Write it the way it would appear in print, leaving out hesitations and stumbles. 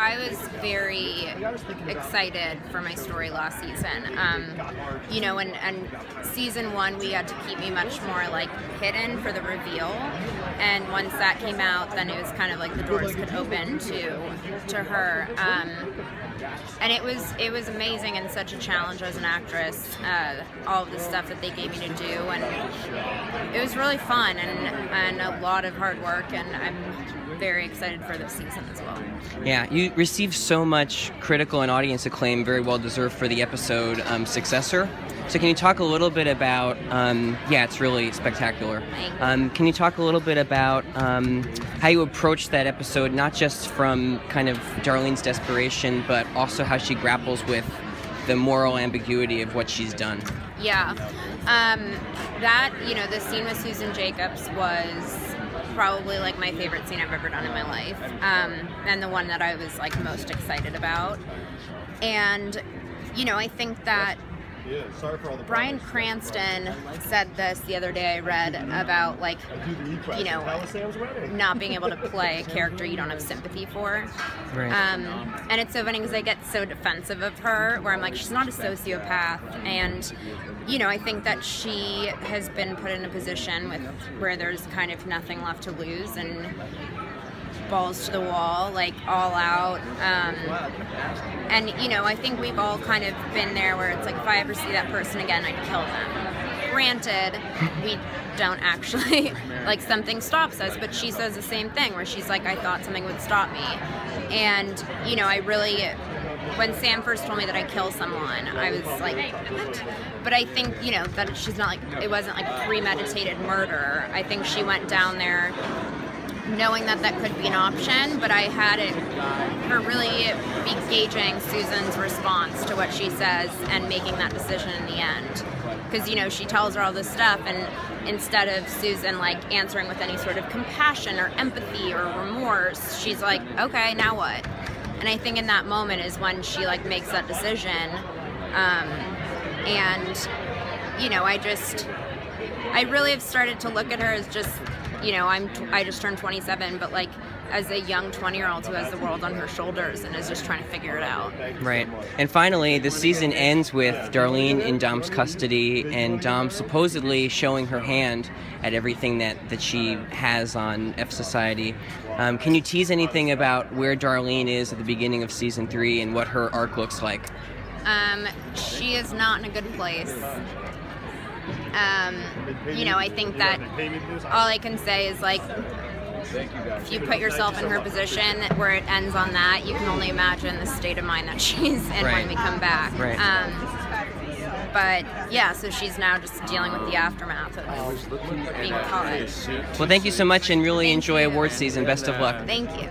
I was very excited for my story last season. You know, and season 1 we had to keep me much more like hidden for the reveal, and once that came out, then it was kind of like the doors could open to her. And it was amazing and such a challenge as an actress, all of the stuff that they gave me to do, and it was really fun and a lot of hard work, and I'm very excited for this season as well. Yeah, you received so much critical and audience acclaim, very well deserved, for the episode Successor. So can you talk a little bit about, yeah, it's really spectacular. Can you talk a little bit about how you approached that episode, not just from kind of Darlene's desperation, but also how she grapples with the moral ambiguity of what she's done? Yeah, that, you know, the scene with Susan Jacobs was probably like my favorite scene I've ever done in my life, and the one that I was like most excited about. And, you know, I think that Bryan Cranston said this the other day, I read, about, like, you know, not being able to play a character you don't have sympathy for. Right. And it's so funny because I get so defensive of her, where I'm like, she's not a sociopath. And, you know, I think that she has been put in a position where there's kind of nothing left to lose, and balls to the wall, like all out. And, you know, I think we've all kind of been there where it's like, if I ever see that person again, I'd kill them. Granted, we don't actually, like, something stops us, but she says the same thing, where she's like, I thought something would stop me. And, you know, I really, when Sam first told me that I'd kill someone, I was like, what? But I think, you know, that she's not like, it wasn't like premeditated murder. I think she went down there knowing that that could be an option, but I had her really be gauging Susan's response to what she says and making that decision in the end. Because, you know, she tells her all this stuff, and instead of Susan, like, answering with any sort of compassion or empathy or remorse, she's like, okay, now what? And I think in that moment is when she, like, makes that decision. And, you know, I really have started to look at her as just, you know, I just turned 27, but like as a young 20-year-old who has the world on her shoulders and is just trying to figure it out. Right. And finally, the season ends with Darlene in Dom's custody, and Dom supposedly showing her hand at everything that she has on F Society. Can you tease anything about where Darlene is at the beginning of season 3 and what her arc looks like? She is not in a good place. You know, I think that all I can say is, like, if you put yourself in her position where it ends on that, you can only imagine the state of mind that she's in when we come back. Right. But yeah, so she's now just dealing with the aftermath of being caught. Well, thank you so much, and really enjoy award season. Best of luck. Thank you.